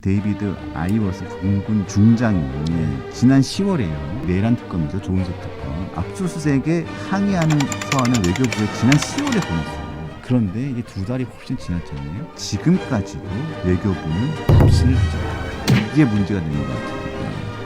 데이비드 아이워스 공군 중장이 지난 10월에요. 내란 특검이죠. 조은석 특검. 압수수색에 항의하는 서한을 외교부에 지난 10월에 보냈어요. 그런데 이게 2달이 훨씬 지났잖아요. 지금까지도 외교부는 답신을 하지 않아요. 이게 문제가 되는 것 같아요.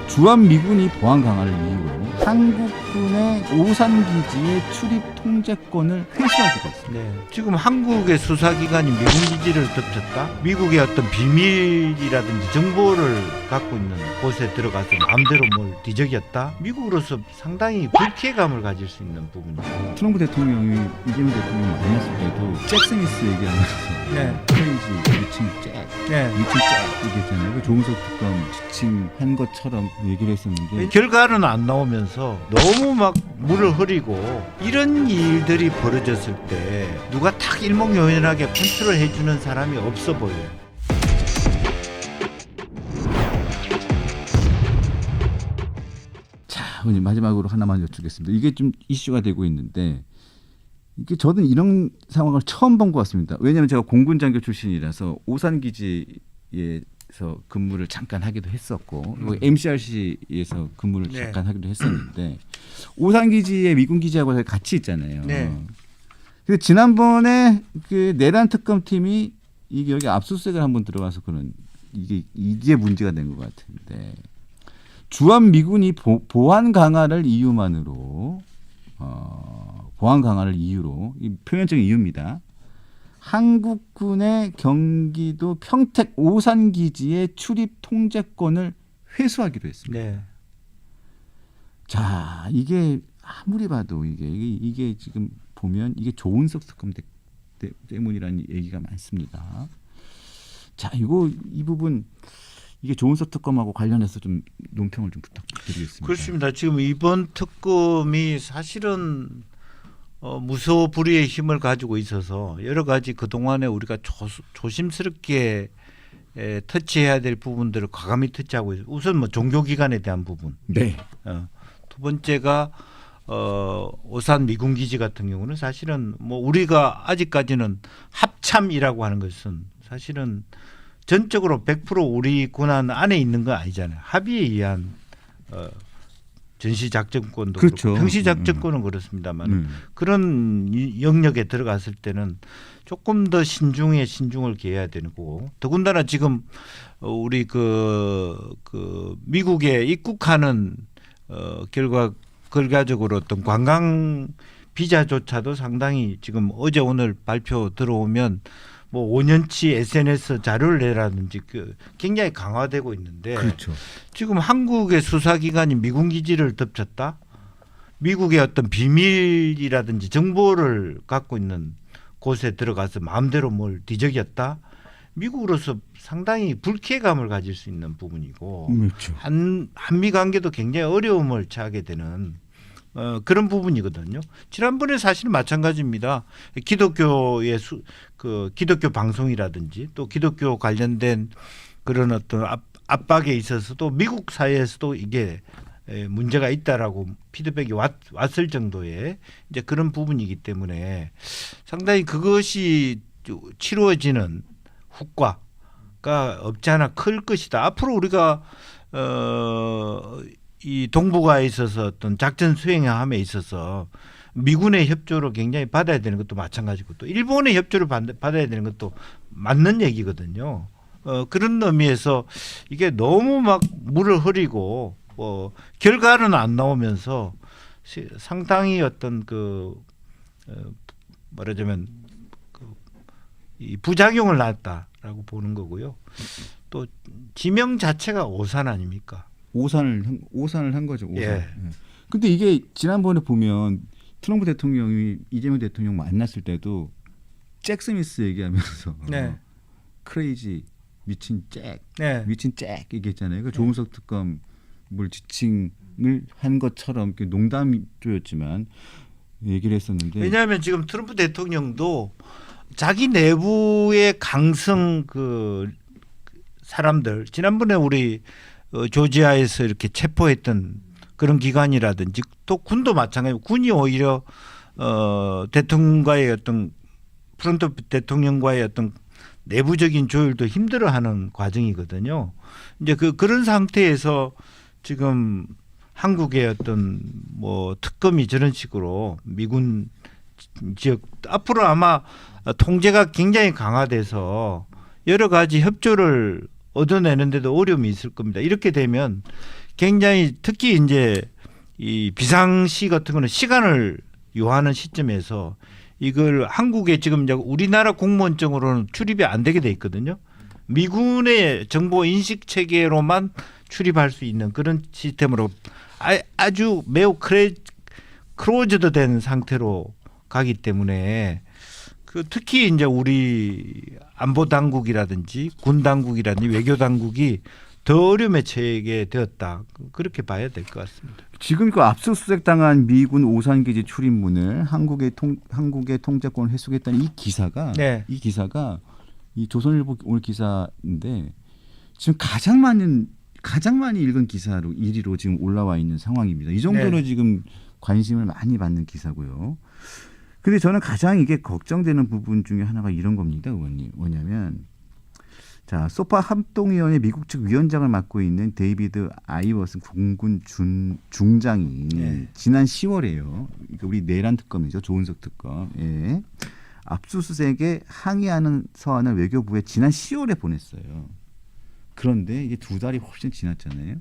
주한미군이 보안 강화를 이유로 한국군의 오산기지의 출입 통제권을 회수하기로 했습니다. 네. 지금 한국의 수사기관이 미군 기지를 덮쳤다? 미국의 어떤 비밀이라든지 정보를 갖고 있는 곳에 들어가서 마음대로 뭘 뒤적였다? 미국으로서 상당히 불쾌감을 가질 수 있는 부분이죠. 트럼프 대통령이 이재명 대통령 만났을 때도 잭 스미스 얘기하면서 네. 크레이지 미친 잭 네. 미친 잭 얘기했잖아요. 그 조은석 특검 지칭한 것처럼 얘기를 했었는데 결과는 안 나오면서 너무 막 물을 흐리고 이런 일들이 벌어졌을 때 누가 탁 일목요연하게 컨트롤 해주는 사람이 없어 보여요. 자, 마지막으로 하나만 여쭙겠습니다. 이게 좀 이슈가 되고 있는데 이게 저는 이런 상황을 처음 본 것 같습니다. 왜냐하면 제가 공군 장교 출신이라서 오산 기지에서 근무를 잠깐 하기도 했었고 MCRC에서 근무를 네. 잠깐 하기도 했었는데 오산 기지에 미군 기지하고 같이 있잖아요. 네. 근데 지난번에 그 내란 특검팀이 이게 여기 압수수색을 한번 들어가서 그런 이게 문제가 된 것 같은데 주한미군이 보안 강화를 이유만으로 보안 강화를 이유로 이 표면적인 이유입니다. 한국군의 경기도 평택 오산 기지의 출입 통제권을 회수하기로 했습니다. 네. 자, 이게 아무리 봐도 이게 지금 보면 이게 조은석 특검 때문이라는 얘기가 많습니다. 자, 이 부분 이게 조은석 특검하고 관련해서 좀 논평을 좀 부탁드리겠습니다. 그렇습니다. 지금 이번 특검이 사실은 무소불위의 힘을 가지고 있어서 여러 가지 그동안에 우리가 조심스럽게 터치해야 될 부분들을 과감히 터치하고 있어요. 우선 뭐 종교기관에 대한 부분. 네. 두 번째가 오산 미군기지 같은 경우는 사실은 뭐 우리가 아직까지는 합참이라고 하는 것은 사실은 전적으로 100% 우리 군안 안에 있는 건 아니잖아요. 합의에 의한 전시작전권도 그렇죠. 그렇고 평시작전권은 그렇습니다만 그런 영역에 들어갔을 때는 조금 더 신중을 기해야 되는 거고 더군다나 지금 우리 그 미국에 입국하는 결과적으로 어떤 관광 비자조차도 상당히 지금 어제 오늘 발표 들어오면 뭐 5년치 SNS 자료를 내라든지 굉장히 강화되고 있는데 그렇죠. 지금 한국의 수사기관이 미군 기지를 덮쳤다? 미국의 어떤 비밀이라든지 정보를 갖고 있는 곳에 들어가서 마음대로 뭘 뒤적였다? 미국으로서 상당히 불쾌감을 가질 수 있는 부분이고 그렇죠. 한미 관계도 굉장히 어려움을 처하게 되는 그런 부분이거든요. 지난번에 사실 마찬가지입니다. 기독교의 기독교 방송이라든지 또 기독교 관련된 그런 어떤 압박에 있어서도 미국 사회에서도 이게 문제가 있다라고 피드백이 왔을 정도의 이제 그런 부분이기 때문에 상당히 그것이 치루어지는 효과가 없지 않아 클 것이다. 앞으로 우리가 이 동북아에 있어서 어떤 작전 수행함에 있어서 미군의 협조를 굉장히 받아야 되는 것도 마찬가지고 또 일본의 협조를 받아야 되는 것도 맞는 얘기거든요. 그런 의미에서 이게 너무 막 물을 흐리고 결과는 안 나오면서 상당히 어떤 말하자면 이 부작용을 낳았다라고 보는 거고요. 또 지명 자체가 오산 아닙니까? 오산을 한 거죠. 오산. 예. 근데 이게 지난번에 보면 트럼프 대통령이 이재명 대통령 만났을 때도 잭 스미스 얘기하면서 네. 크레이지 미친 잭 네. 미친 잭 얘기했잖아요. 그 조은석 특검을 지칭을 한 것처럼 농담조였지만 얘기를 했었는데 왜냐하면 지금 트럼프 대통령도 자기 내부의 강성 사람들 지난번에 우리 조지아에서 이렇게 체포했던 그런 기관이라든지 또 군도 마찬가지고 군이 오히려 대통령과의 어떤 트럼프 대통령과의 어떤 내부적인 조율도 힘들어하는 과정이거든요. 이제 그런 상태에서 지금 한국의 어떤 뭐 특검이 저런 식으로 미군 지역 앞으로 아마 통제가 굉장히 강화돼서 여러 가지 협조를 얻어내는데도 어려움이 있을 겁니다. 이렇게 되면 굉장히 특히 이제 이 비상시 같은 거는 시간을 요하는 시점에서 이걸 한국에 지금 이제 우리나라 공무원증으로는 출입이 안 되게 돼 있거든요. 미군의 정보 인식 체계로만 출입할 수 있는 그런 시스템으로 아주 매우 크로즈드 된 상태로 가기 때문에 그 특히 이제 우리 안보 당국이라든지 군 당국이라든지 외교 당국이 더 어려움에 처하게 되었다. 그렇게 봐야 될 것 같습니다. 지금 그 압수수색 당한 미군 오산기지 출입문을 한국의 통제권을 해수겠다는 이 기사가 네. 이 조선일보 오늘 기사인데 지금 가장 많이 읽은 기사로 1위로 지금 올라와 있는 상황입니다. 이 정도로 네. 지금 관심을 많이 받는 기사고요. 근데 저는 가장 이게 걱정되는 부분 중에 하나가 이런 겁니다, 의원님. 뭐냐면 자, 소파 합동위원회 미국 측 위원장을 맡고 있는 데이비드 아이버슨 공군 중장이 네. 지난 10월에요. 그러니까 우리 내란 특검이죠. 조은석 특검. 예. 압수수색에 항의하는 서한을 외교부에 지난 10월에 보냈어요. 그런데 이게 2달이 훨씬 지났잖아요.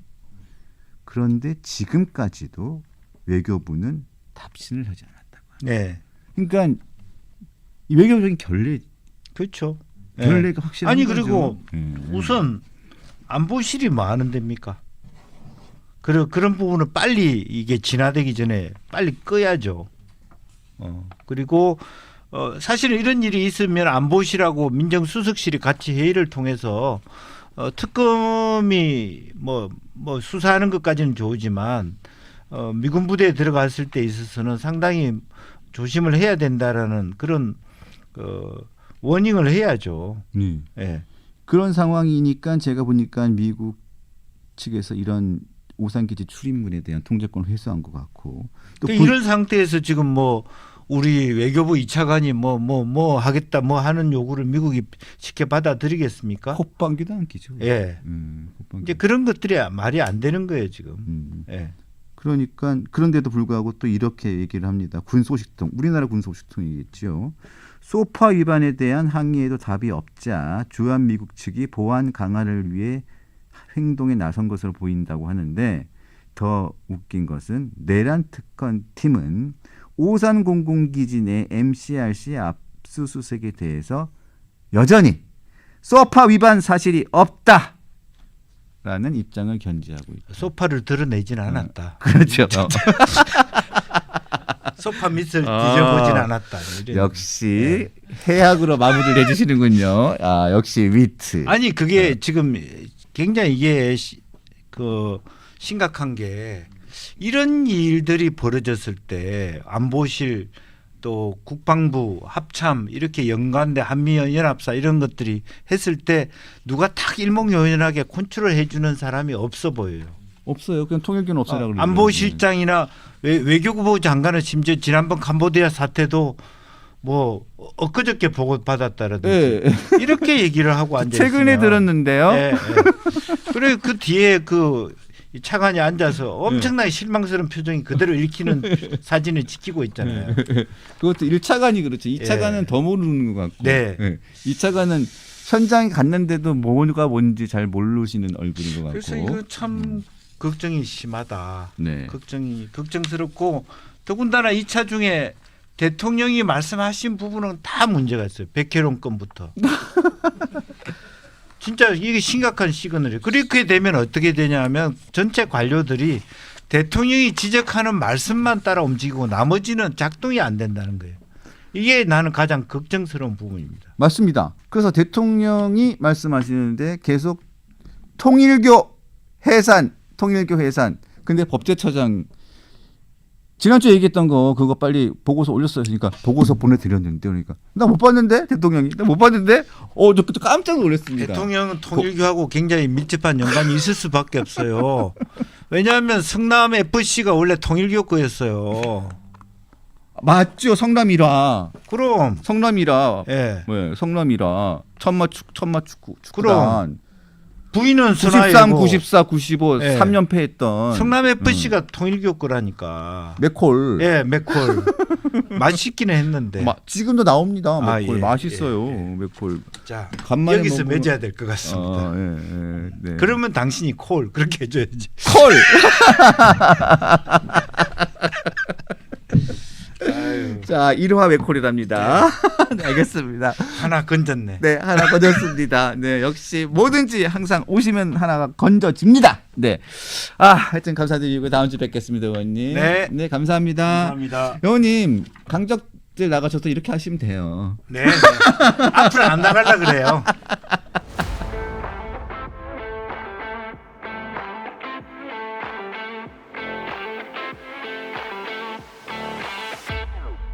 그런데 지금까지도 외교부는 답신을 하지 않았다고. 네. 그러니까 이 외교적인 그렇죠. 결례가 확실한 아니 거죠. 그리고 우선 안보실이 뭐 하는 데입니까? 그런 부분을 빨리 이게 진화되기 전에 빨리 꺼야죠. 그리고 사실은 이런 일이 있으면 안보실하고 민정수석실이 같이 회의를 통해서 특검이 뭐 수사하는 것까지는 좋지만 미군 부대에 들어갔을 때 있어서는 상당히 조심을 해야 된다라는 그런 워닝을 해야죠. 예. 그런 상황이니까 제가 보니까 미국 측에서 이런 오산기지 출입문에 대한 통제권을 회수한 것 같고 또 이런 상태에서 지금 뭐 우리 외교부 2차관이 뭐 하겠다 뭐 하는 요구를 미국이 쉽게 받아들이겠습니까? 콧방귀도 안 끼죠. 예. 콧방귀. 이제 그런 것들이 말이 안 되는 거예요 지금. 예. 그러니까 그런데도 불구하고 또 이렇게 얘기를 합니다. 군소식통, 우리나라 군소식통이겠죠. 소파 위반에 대한 항의에도 답이 없자 주한 미국 측이 보안 강화를 위해 행동에 나선 것으로 보인다고 하는데 더 웃긴 것은 내란 특검 팀은 오산 공군기지 내 MCRC 압수수색에 대해서 여전히 소파 위반 사실이 없다. 라는 입장을 견지하고 있다. 소파를 드러내지는 않았다. 그렇죠. 소파 밑을 뒤져보진 않았다. 역시 해학으로 마무리를 해주시는군요. 아 역시 위트. 아니 그게 지금 굉장히 이게 심각한 게 이런 일들이 벌어졌을 때 안보실 또 국방부 합참 이렇게 연관된 한미연합사 이런 것들이 했을 때 누가 딱 일목요연하게 컨트롤해 주는 사람이 없어 보여요. 없어요. 그냥 통일교는 없애라고 그러죠. 안보실장이나 외교부 장관은 심지어 지난번 캄보디아 사태도 뭐 엊그저께 보고 받았다라든지 이렇게 얘기를 하고 앉아 있어요. 최근에 들었는데요. 그래 그 뒤에 이 차관이 앉아서 엄청나게 실망스러운 표정이 그대로 읽히는 사진을 찍히고 있잖아요. 그것도 1차관이 그렇죠. 2차관은 더 모르는 것 같고. 네. 2차관은 현장에 갔는데도 뭐가 뭔지 잘 모르시는 얼굴인 것 같고. 그래서 이거 참 걱정이 심하다. 네. 걱정스럽고 더군다나 2차 중에 대통령이 말씀하신 부분은 다 문제가 있어요. 백혜론 건부터. 진짜 이게 심각한 시그널이에요. 그렇게 되면 어떻게 되냐면 전체 관료들이 대통령이 지적하는 말씀만 따라 움직이고 나머지는 작동이 안 된다는 거예요. 이게 나는 가장 걱정스러운 부분입니다. 맞습니다. 그래서 대통령이 말씀하시는데 계속 통일교 해산. 근데 법제처장 지난주에 얘기했던 거 그거 빨리 보고서 올렸어요. 그러니까 보고서 보내드렸는데 그러니까 나 못 봤는데 대통령이 나 못 봤는데 저 그때 깜짝 놀랐습니다. 대통령은 통일교하고 굉장히 밀접한 연관이 있을 수밖에 없어요. 왜냐하면 성남 FC가 원래 통일교 거였어요. 맞죠. 성남이라. 그럼 성남이라. 예. 네, 성남이라. 천마 축구단. 그럼. 부인은 93, 선화이고 94, 95 예. 3연패 했던 성남 FC가 통일교구라니까. 맥콜. 예, 맥콜. 맛있기는 했는데. 지금도 나옵니다. 아, 맥콜 예, 맛있어요. 예, 예. 맥콜. 자, 간만에 여기서 먹으면- 맺어야 될 것 같습니다. 예, 예, 네. 그러면 당신이 콜 그렇게 해줘야지. 콜. 아유, 자, 1화 맥콜이랍니다. 네, 알겠습니다. 하나 건졌네. 네, 하나 건졌습니다. 네, 역시 뭐든지 항상 오시면 하나가 건져집니다. 네. 하여튼 감사드리고 다음 주에 뵙겠습니다, 의원님. 네. 네, 감사합니다. 감사합니다. 의원님, 강적들 나가셔서 이렇게 하시면 돼요. 네, 네. 앞으로 안 나갈라 그래요.